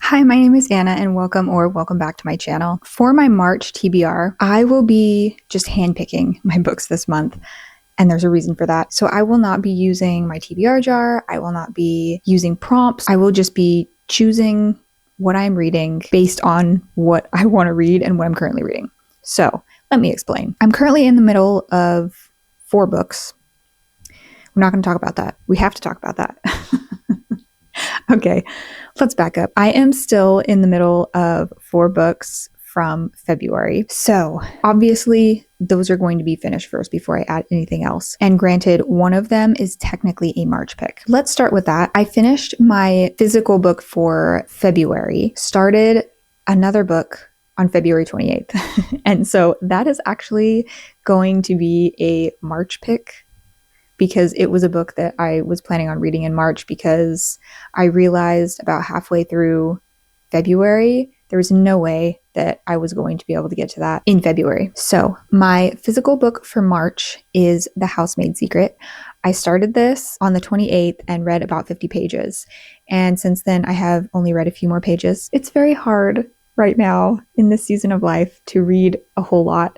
Hi, my name is Anna and welcome back to my channel. For my March TBR, I will be just handpicking my books this month. And there's a reason for that. So I will not be using my TBR jar. I will not be using prompts. I will just be choosing what I'm reading based on what I want to read and what I'm currently reading. So let me explain. I'm currently in the middle of 4 books. We're not going to talk about that. We have to talk about that. Okay, let's back up. I am still in the middle of 4 books from February. So obviously those are going to be finished first before I add anything else. And granted, one of them is technically a March pick. Let's start with that. I finished my physical book for February, started another book on February 28th. And so that is actually going to be a March pick, because it was a book that I was planning on reading in March, because I realized about halfway through February, there was no way that I was going to be able to get to that in February. So my physical book for March is The Housemaid Secret. I started this on the 28th and read about 50 pages. And since then, I have only read a few more pages. It's very hard right now in this season of life to read a whole lot.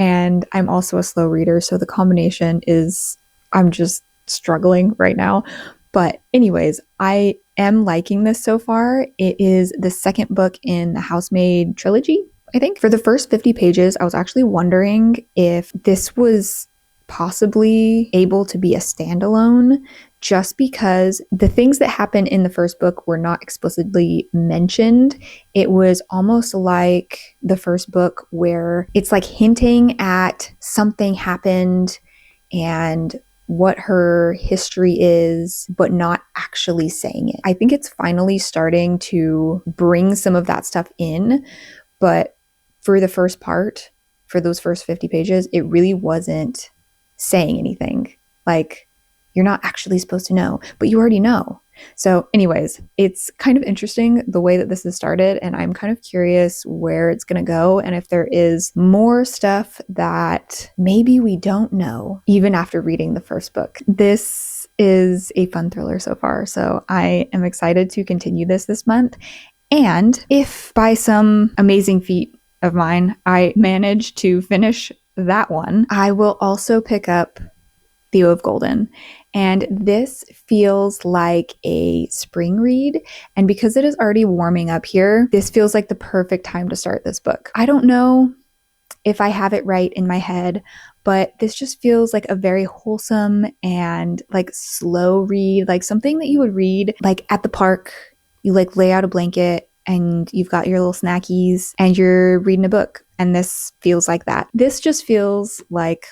And I'm also a slow reader, so the combination is I'm just struggling right now. But anyways, I am liking this so far. It is the second book in the Housemaid trilogy, I think. For the first 50 pages, I was actually wondering if this was possibly able to be a standalone, just because the things that happen in the first book were not explicitly mentioned. It was almost like the first book where it's like hinting at something happened and what her history is, but not actually saying it. I think it's finally starting to bring some of that stuff in, but for the first part, for those first 50 pages, it really wasn't saying anything. Like, you're not actually supposed to know, but you already know. So anyways, it's kind of interesting the way that this has started, and I'm kind of curious where it's going to go and if there is more stuff that maybe we don't know even after reading the first book. This is a fun thriller so far, so I am excited to continue this month. And if by some amazing feat of mine I manage to finish that one, I will also pick up Theo of Golden. And this feels like a spring read. And because it is already warming up here, this feels like the perfect time to start this book. I don't know if I have it right in my head, but this just feels like a very wholesome and like slow read, like something that you would read like at the park. You like lay out a blanket and you've got your little snackies and you're reading a book. And this feels like that. This just feels like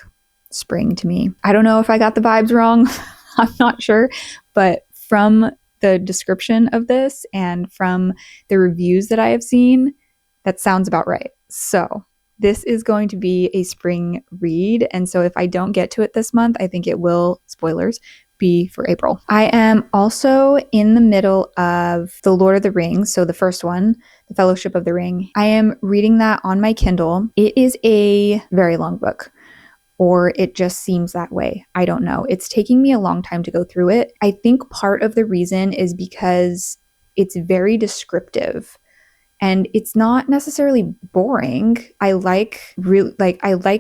spring to me. I don't know if I got the vibes wrong. I'm not sure, but from the description of this and from the reviews that I have seen, that sounds about right. So this is going to be a spring read. And so if I don't get to it this month, I think it will, spoilers, be for April. I am also in the middle of The Lord of the Rings. So the first one, The Fellowship of the Ring. I am reading that on my Kindle. It is a very long book, or it just seems that way. I don't know. It's taking me a long time to go through it. I think part of the reason is because it's very descriptive and it's not necessarily boring. I like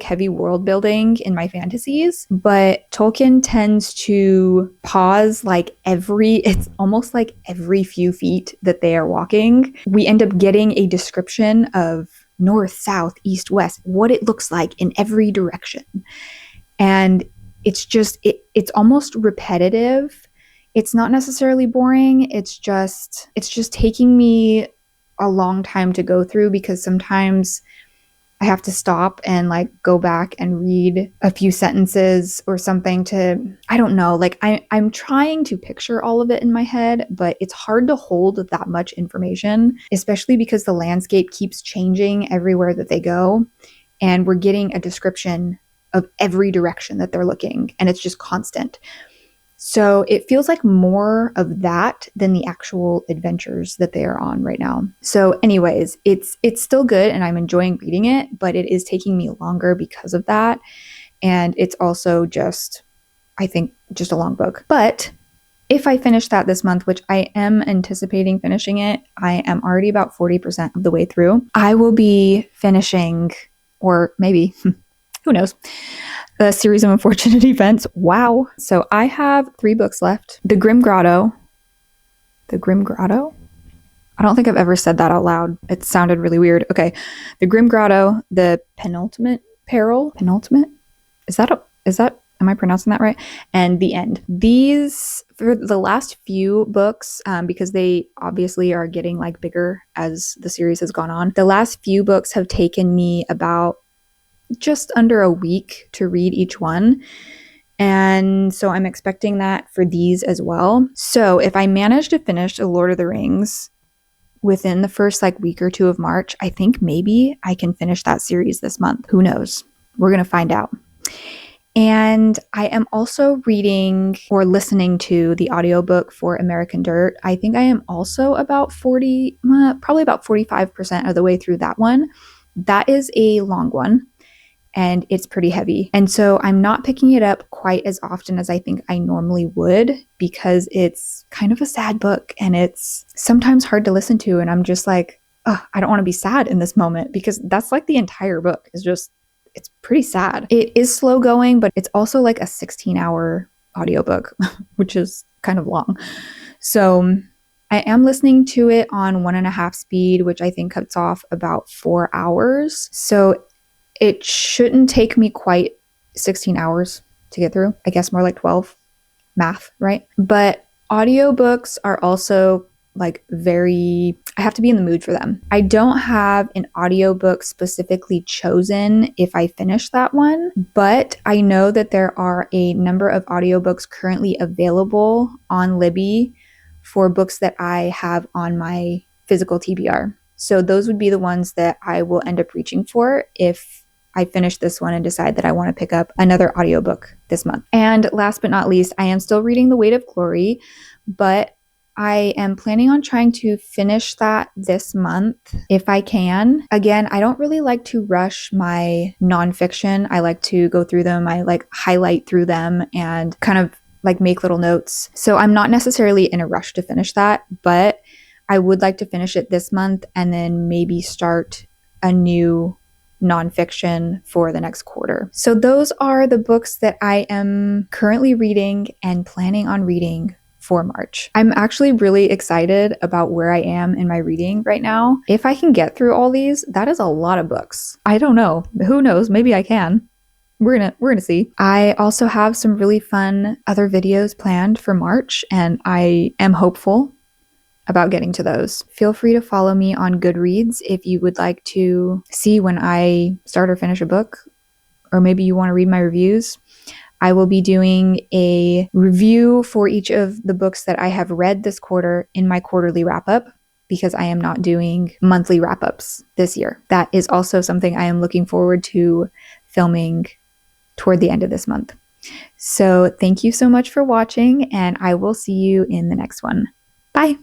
heavy world building in my fantasies, but Tolkien tends to pause it's almost like every few feet that they are walking, we end up getting a description of north, south, east, west, what it looks like in every direction. And it's just, it's almost repetitive. It's not necessarily boring. It's just taking me a long time to go through, because sometimes I have to stop and like go back and read a few sentences or something to, I don't know, like I'm trying to picture all of it in my head, but it's hard to hold that much information, especially because the landscape keeps changing everywhere that they go. And we're getting a description of every direction that they're looking, and it's just constant. So it feels like more of that than the actual adventures that they are on right now. So anyways, it's still good and I'm enjoying reading it, but it is taking me longer because of that. And it's also just, I think, just a long book. But if I finish that this month, which I am anticipating finishing it, I am already about 40% of the way through. I will be finishing, or maybe, who knows, the Series of Unfortunate Events. Wow. So I have 3 books left. The Grim Grotto. I don't think I've ever said that out loud. It sounded really weird. Okay. The Grim Grotto, the Penultimate Peril. Penultimate? Is that, am I pronouncing that right? And The End. These, for the last few books, because they obviously are getting like bigger as the series has gone on, the last few books have taken me about just under a week to read each one. And so I'm expecting that for these as well. So if I manage to finish The Lord of the Rings within the first like week or 2 of March, I think maybe I can finish that series this month. Who knows? We're going to find out. And I am also reading or listening to the audiobook for American Dirt. I think I am also about probably about 45% of the way through that one. That is a long one, and it's pretty heavy. And so I'm not picking it up quite as often as I think I normally would, because it's kind of a sad book and it's sometimes hard to listen to. And I'm just like, I don't want to be sad in this moment, because that's like the entire book is just, it's pretty sad. It is slow going, but it's also like a 16-hour audiobook, which is kind of long. So I am listening to it on 1.5 speed, which I think cuts off about 4 hours. So it shouldn't take me quite 16 hours to get through. I guess more like 12. Math, right? But audiobooks are also like I have to be in the mood for them. I don't have an audiobook specifically chosen if I finish that one, but I know that there are a number of audiobooks currently available on Libby for books that I have on my physical TBR. So those would be the ones that I will end up reaching for if I finish this one and decide that I want to pick up another audiobook this month. And last but not least, I am still reading The Weight of Glory, but I am planning on trying to finish that this month if I can. Again, I don't really like to rush my nonfiction. I like to go through them. I like highlight through them and kind of like make little notes. So I'm not necessarily in a rush to finish that, but I would like to finish it this month and then maybe start a new nonfiction for the next quarter. So those are the books that I am currently reading and planning on reading for March. I'm actually really excited about where I am in my reading right now. If I can get through all these, that is a lot of books. I don't know. Who knows? Maybe I can. We're gonna see. I also have some really fun other videos planned for March, and I am hopeful about getting to those. Feel free to follow me on Goodreads if you would like to see when I start or finish a book, or maybe you want to read my reviews. I will be doing a review for each of the books that I have read this quarter in my quarterly wrap-up, because I am not doing monthly wrap-ups this year. That is also something I am looking forward to filming toward the end of this month. So thank you so much for watching, and I will see you in the next one. Bye!